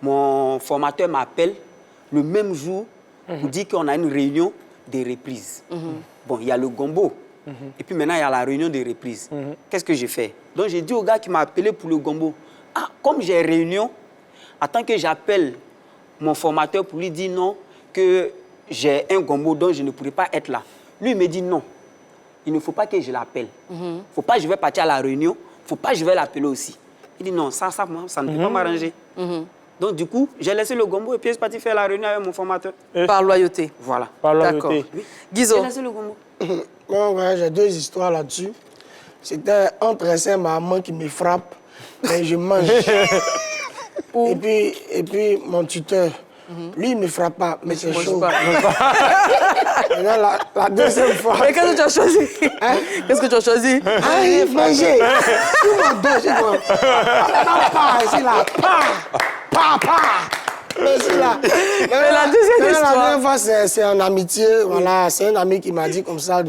mon formateur m'appelle le même jour pour dire qu'on a une réunion de reprise. Bon, il y a le gombo. Et puis maintenant, il y a la réunion de reprise. Qu'est-ce que j'ai fait? Donc, j'ai dit au gars qui m'a appelé pour le gombo, comme j'ai réunion, attends que j'appelle mon formateur pour lui dire non, que j'ai un gombo dont je ne pourrais pas être là. Lui, il me dit non, il ne faut pas que je l'appelle. Il ne faut pas que je vais partir à la réunion, il ne faut pas que je vais l'appeler aussi. Il dit non, ça ne peut pas m'arranger. Donc, du coup, j'ai laissé le gombo et puis je suis parti faire la réunion avec mon formateur. Par loyauté. Voilà. Par loyauté. Oui. Guizo. J'ai laissé le gombo. Bon, ouais, j'ai 2 histoires là-dessus. C'était entre ma maman qui me frappe, mais je mange. et puis mon tuteur, lui, il ne me frappe pas, mais c'est chaud. Et là, la deuxième fois... Mais qu'est-ce que tu as choisi? Qu'est-ce que tu as choisi? Il manger. Il m'a donné. Ici, là. Pa! Mais c'est là. Mais la deuxième histoire. La dernière fois, c'est en amitié. Voilà, c'est un ami qui m'a dit comme ça,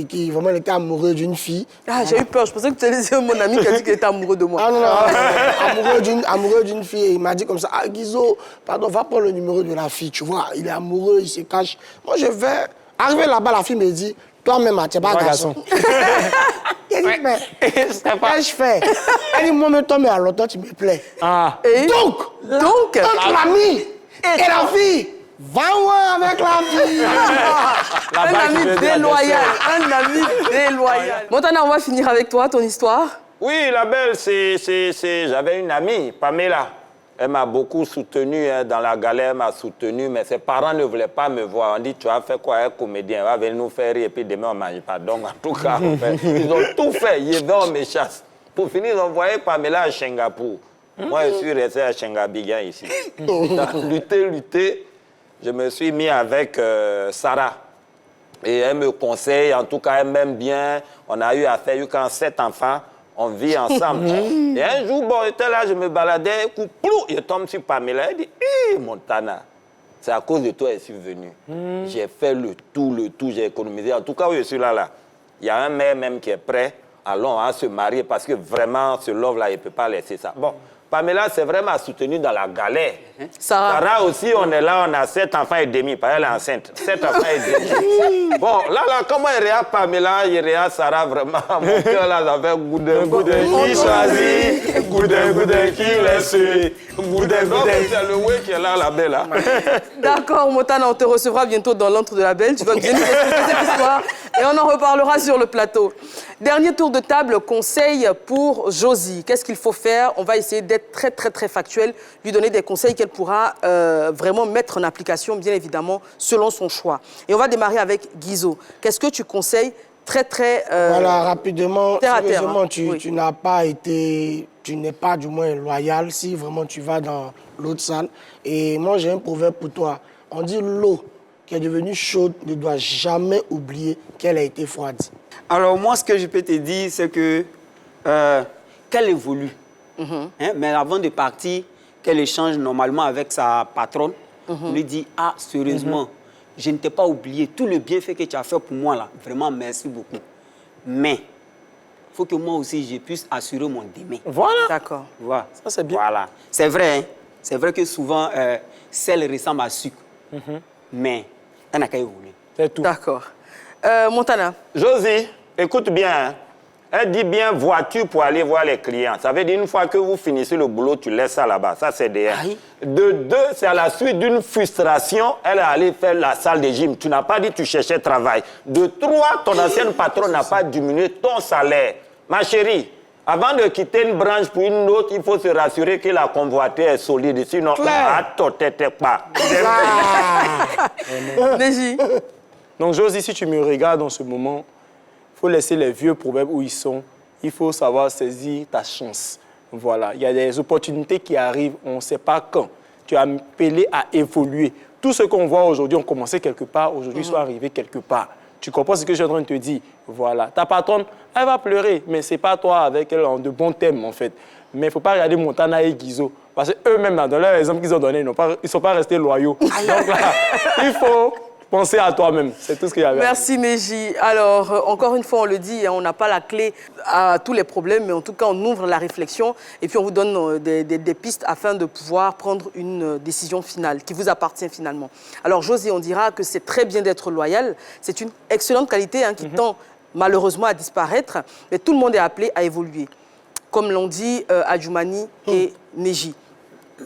qui vraiment était amoureux d'une fille. Ah, j'ai eu peur. Je pensais que tu allais dire mon ami qui a dit qu'il était amoureux de moi. Ah non, non, amoureux d'une fille. Et il m'a dit comme ça, ah Guizo, pardon, va prendre le numéro de la fille, tu vois. Il est amoureux, il se cache. Moi, je vais. Arrivé là-bas, la fille me dit, toi-même, tu n'es pas un garçon. Elle dit, mais qu'est-ce que je fais? Elle dit, moi, mais toi, mais à longtemps, tu me plais. Et Donc, entre l'ami et la fille, va voir avec la fille. Un ami déloyal. Un ami déloyal. Montana, on va finir avec toi, ton histoire. Oui, la belle, j'avais une amie, Pamela. Elle m'a beaucoup soutenu dans la galère, elle m'a soutenu, mais ses parents ne voulaient pas me voir. On dit, tu as fait quoi, un comédien, elle va venir nous faire rire et puis demain on ne mange pas. Donc, en tout cas, ils ont tout fait. Ils vont me chasse. Pour finir, ils ont envoyé Pamela à Singapour. Moi, je suis resté à Shengabigan ici. Lutter. Je me suis mis avec Sarah. Et elle me conseille, en tout cas, elle m'aime bien. On a eu affaire, quand 7 enfants. On vit ensemble. Et un jour, bon, j'étais là, je me baladais, coup, plou, je tombe sur Pamela. Elle dit, hé, Montana, c'est à cause de toi que je suis venu. J'ai fait le tout, j'ai économisé. En tout cas, oui, je suis là. Il y a un maire même qui est prêt, allons à se marier, parce que vraiment, ce love-là, il ne peut pas laisser ça. Bon, Pamela, c'est vraiment soutenu dans la galère. Sarah aussi, on est là, on a 7 enfants et demi, parce qu'elle est enceinte. 7 enfants et demi. Bon, là, comment il regarde Pamela, il regarde Sarah, vraiment. Mon cœur, là, ça fait goudin qui choisit, goudin qui laisse, goudin. C'est le way qui est là, la belle, là. D'accord, Montana, on te recevra bientôt dans l'antre de la belle. Tu vas bien nous expliquer cette histoire et on en reparlera sur le plateau. Dernier tour de table, conseil pour Josie. Qu'est-ce qu'il faut faire? On va essayer d'être très factuel, lui donner des conseils qu'elle pourra vraiment mettre en application, bien évidemment, selon son choix. Et on va démarrer avec Guizo. Qu'est-ce que tu conseilles très... Voilà, rapidement, sérieusement, tu n'as pas été... Tu n'es pas du moins loyal si vraiment tu vas dans l'autre salle. Et moi, j'ai un proverbe pour toi. On dit l'eau qui est devenue chaude ne doit jamais oublier qu'elle a été froide. Alors, moi, ce que je peux te dire, c'est que qu'elle évolue. Mais avant de partir, qu'elle échange normalement avec sa patronne, lui dit, ah, sérieusement, je ne t'ai pas oublié. Tout le bienfait que tu as fait pour moi, là, vraiment, merci beaucoup. Mais, il faut que moi aussi, je puisse assurer mon demain. Voilà. D'accord. Voilà. Ça, c'est bien. Voilà. C'est vrai, hein? C'est vrai que souvent, celle ressemble à sucre. Mais, elle n'a qu'à évoluer. C'est tout. D'accord. Montana. Josie, écoute bien. Hein. Elle dit bien voiture pour aller voir les clients. Ça veut dire une fois que vous finissez le boulot, tu laisses ça là-bas. Ça, c'est derrière. De 2, c'est à la suite d'une frustration, elle est allée faire la salle de gym. Tu n'as pas dit que tu cherchais travail. De 3, ton ancienne patronne n'a pas diminué ton salaire. Ma chérie, avant de quitter une branche pour une autre, il faut se rassurer que la convoitée est solide. Sinon, attends, pas. Neji. Donc, Josie, si tu me regardes en ce moment, il faut laisser les vieux proverbes où ils sont. Il faut savoir saisir ta chance. Voilà. Il y a des opportunités qui arrivent, on ne sait pas quand. Tu es appelé à évoluer. Tout ce qu'on voit aujourd'hui, on commençait quelque part, aujourd'hui, sont arrivés quelque part. Tu comprends ce que je suis en train de te dire? Voilà. Ta patronne, elle va pleurer, mais ce n'est pas toi avec elle en de bons thèmes, en fait. Mais il ne faut pas regarder Montana et Guizo. Parce qu'eux-mêmes, dans leur exemple qu'ils ont donné, ils ne sont pas restés loyaux. Donc là, il faut penser à toi-même. C'est tout ce qu'il y avait. Merci, Neji. Alors, encore une fois, on le dit, on n'a pas la clé à tous les problèmes, mais en tout cas, on ouvre la réflexion et puis on vous donne des pistes afin de pouvoir prendre une décision finale qui vous appartient finalement. Alors, Josie, on dira que c'est très bien d'être loyal. C'est une excellente qualité qui tend malheureusement à disparaître, mais tout le monde est appelé à évoluer, comme l'ont dit Adjoumani et Neji.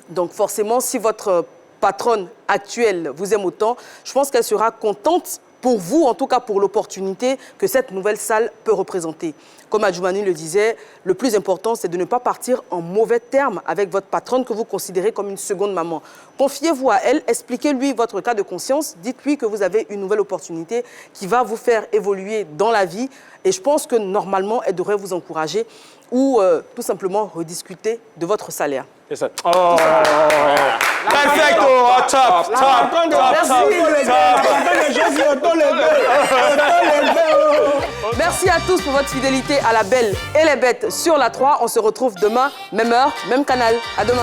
Donc, forcément, si votre patronne actuelle vous aime autant, je pense qu'elle sera contente pour vous, en tout cas pour l'opportunité que cette nouvelle salle peut représenter. Comme Adjoumani le disait, le plus important, c'est de ne pas partir en mauvais termes avec votre patronne que vous considérez comme une seconde maman. Confiez-vous à elle, expliquez-lui votre cas de conscience, dites-lui que vous avez une nouvelle opportunité qui va vous faire évoluer dans la vie et je pense que normalement, elle devrait vous encourager ou tout simplement rediscuter de votre salaire. C'est ça. Oh, perfecto, top. Merci à tous pour votre fidélité à La Belle et les Bêtes sur la 3. On se retrouve demain, même heure, même canal. À demain.